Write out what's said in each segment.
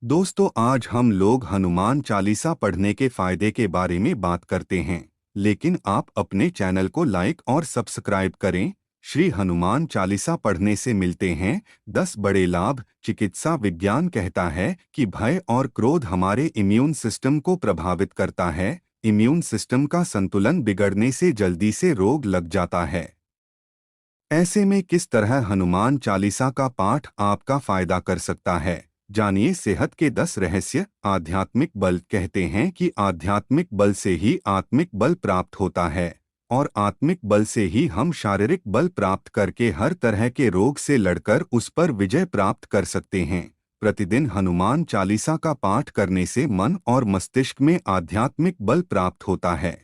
दोस्तों, आज हम लोग हनुमान चालीसा पढ़ने के फायदे के बारे में बात करते हैं। लेकिन आप अपने चैनल को लाइक और सब्सक्राइब करें। श्री हनुमान चालीसा पढ़ने से मिलते हैं 10 बड़े लाभ। चिकित्सा विज्ञान कहता है कि भय और क्रोध हमारे इम्यून सिस्टम को प्रभावित करता है। इम्यून सिस्टम का संतुलन बिगड़ने से जल्दी से रोग लग जाता है। ऐसे में किस तरह हनुमान चालीसा का पाठ आपका फायदा कर सकता है? जानिए सेहत के 10 रहस्य। आध्यात्मिक बल कहते हैं कि आध्यात्मिक बल से ही आत्मिक बल प्राप्त होता है और आत्मिक बल से ही हम शारीरिक बल प्राप्त करके हर तरह के रोग से लड़कर उस पर विजय प्राप्त कर सकते हैं। प्रतिदिन हनुमान चालीसा का पाठ करने से मन और मस्तिष्क में आध्यात्मिक बल प्राप्त होता है।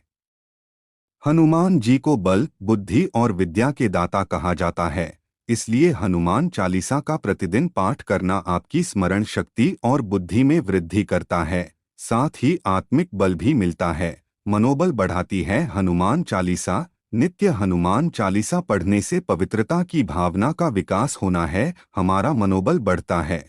हनुमान जी को बल, बुद्धि और विद्या के दाता कहा जाता है। इसलिए हनुमान चालीसा का प्रतिदिन पाठ करना आपकी स्मरण शक्ति और बुद्धि में वृद्धि करता है। साथ ही आत्मिक बल भी मिलता है। मनोबल बढ़ाती है हनुमान चालीसा। नित्य हनुमान चालीसा पढ़ने से पवित्रता की भावना का विकास होना है, हमारा मनोबल बढ़ता है।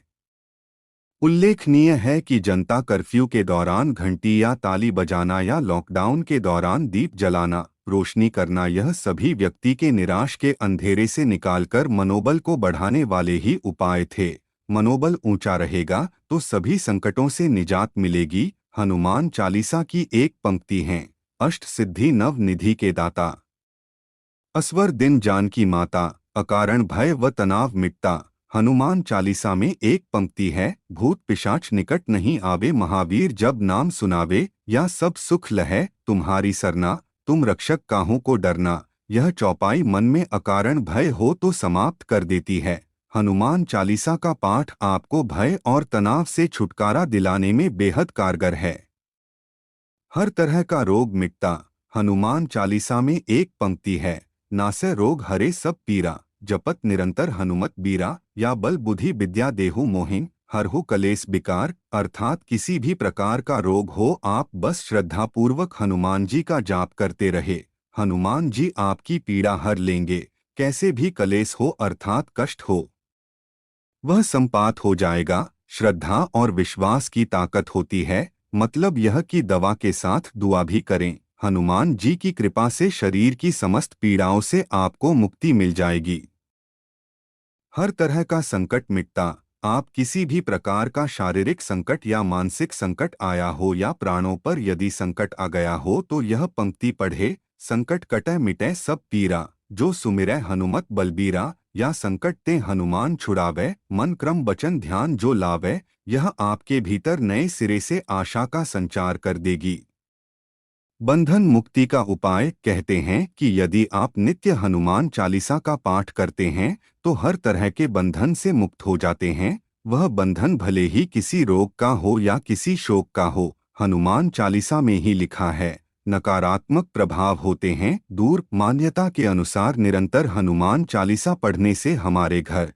उल्लेखनीय है कि जनता कर्फ्यू के दौरान घंटी या ताली बजाना या लॉकडाउन के दौरान दीप जलाना, रोशनी करना, यह सभी व्यक्ति के निराश के अंधेरे से निकालकर मनोबल को बढ़ाने वाले ही उपाय थे। मनोबल ऊंचा रहेगा तो सभी संकटों से निजात मिलेगी। हनुमान चालीसा की एक पंक्ति है, अष्ट सिद्धि नव निधि के दाता, असवर दिन जानकी माता, अकारण भय व तनाव मिटता। हनुमान चालीसा में एक पंक्ति है, भूत पिशाच निकट नहीं आवे, महावीर जब नाम सुनावे, या सब सुख लहै तुम्हारी सरना, तुम रक्षक काहू को डरना। यह चौपाई मन में अकारण भय हो तो समाप्त कर देती है। हनुमान चालीसा का पाठ आपको भय और तनाव से छुटकारा दिलाने में बेहद कारगर है। हर तरह का रोग मिटता। हनुमान चालीसा में एक पंक्ति है, नासै रोग हरे सब पीरा, जपत निरंतर हनुमत बीरा, या बल बुद्धि विद्या देहु मोहिन, हरहु कलेस बिकार। अर्थात किसी भी प्रकार का रोग हो, आप बस श्रद्धापूर्वक हनुमान जी का जाप करते रहे, हनुमान जी आपकी पीड़ा हर लेंगे। कैसे भी कलेस हो अर्थात कष्ट हो, वह संपात हो जाएगा। श्रद्धा और विश्वास की ताकत होती है। मतलब यह कि दवा के साथ दुआ भी करें। हनुमान जी की कृपा से शरीर की समस्त पीड़ाओं से आपको मुक्ति मिल जाएगी। हर तरह का संकट मिटता। आप किसी भी प्रकार का शारीरिक संकट या मानसिक संकट आया हो या प्राणों पर यदि संकट आ गया हो तो यह पंक्ति पढ़े, संकट कटै मिटै सब पीरा, जो सुमिरै हनुमत बलबीरा, या संकट ते हनुमान छुड़ावै, मन क्रम वचन ध्यान जो लावै। यह आपके भीतर नए सिरे से आशा का संचार कर देगी। बंधन मुक्ति का उपाय कहते हैं कि यदि आप नित्य हनुमान चालीसा का पाठ करते हैं तो हर तरह के बंधन से मुक्त हो जाते हैं। वह बंधन भले ही किसी रोग का हो या किसी शोक का हो, हनुमान चालीसा में ही लिखा है। नकारात्मक प्रभाव होते हैं दूर। मान्यता के अनुसार निरंतर हनुमान चालीसा पढ़ने से हमारे घर,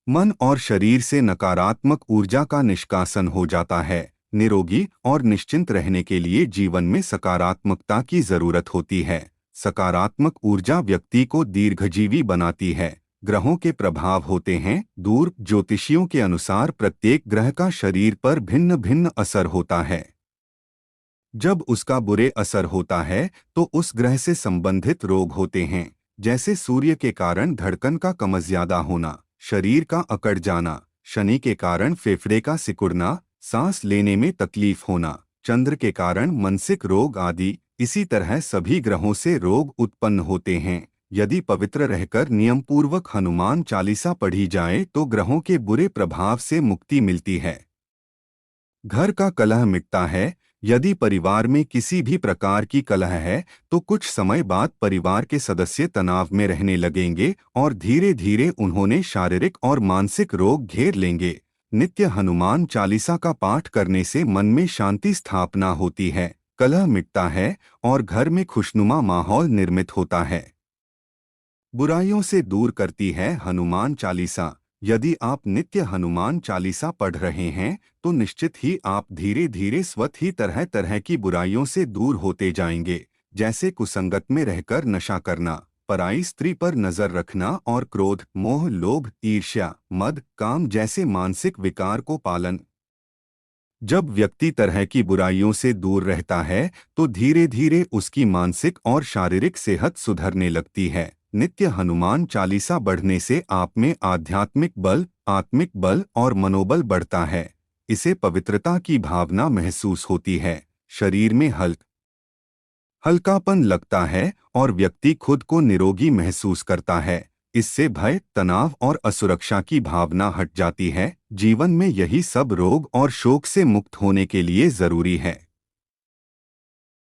मन और शरीर से नकारात्मक ऊर्जा का निष्कासन हो जाता है। निरोगी और निश्चिंत रहने के लिए जीवन में सकारात्मकता की जरूरत होती है। सकारात्मक ऊर्जा व्यक्ति को दीर्घजीवी बनाती है। ग्रहों के प्रभाव होते हैं दूर। ज्योतिषियों के अनुसार प्रत्येक ग्रह का शरीर पर भिन्न भिन्न असर होता है। जब उसका बुरे असर होता है तो उस ग्रह से संबंधित रोग होते हैं, जैसे सूर्य के कारण धड़कन का कम ज्यादा होना, शरीर का अकड़ जाना, शनि के कारण फेफड़े का सिकुड़ना, सांस लेने में तकलीफ होना, चंद्र के कारण मानसिक रोग आदि। इसी तरह सभी ग्रहों से रोग उत्पन्न होते हैं। यदि पवित्र रहकर नियम पूर्वक हनुमान चालीसा पढ़ी जाए तो ग्रहों के बुरे प्रभाव से मुक्ति मिलती है। घर का कलह मिटता है। यदि परिवार में किसी भी प्रकार की कलह है तो कुछ समय बाद परिवार के सदस्य तनाव में रहने लगेंगे और धीरे धीरे उन्होंने शारीरिक और मानसिक रोग घेर लेंगे। नित्य हनुमान चालीसा का पाठ करने से मन में शांति स्थापना होती है, कलह मिटता है और घर में खुशनुमा माहौल निर्मित होता है। बुराइयों से दूर करती है हनुमान चालीसा। यदि आप नित्य हनुमान चालीसा पढ़ रहे हैं तो निश्चित ही आप धीरे धीरे स्वतः ही तरह तरह की बुराइयों से दूर होते जाएंगे, जैसे कुसंगत में रहकर नशा करना, पराई स्त्री पर नजर रखना और क्रोध, मोह, लोभ, ईर्ष्या, मद, काम जैसे मानसिक विकार को पालन जब व्यक्ति तरह की बुराइयों से दूर रहता है तो धीरे धीरे उसकी मानसिक और शारीरिक सेहत सुधरने लगती है। नित्य हनुमान चालीसा पढ़ने से आप में आध्यात्मिक बल, आत्मिक बल और मनोबल बढ़ता है। इसे पवित्रता की भावना महसूस होती है, शरीर में हल्कापन लगता है और व्यक्ति खुद को निरोगी महसूस करता है। इससे भय, तनाव और असुरक्षा की भावना हट जाती है। जीवन में यही सब रोग और शोक से मुक्त होने के लिए जरूरी है।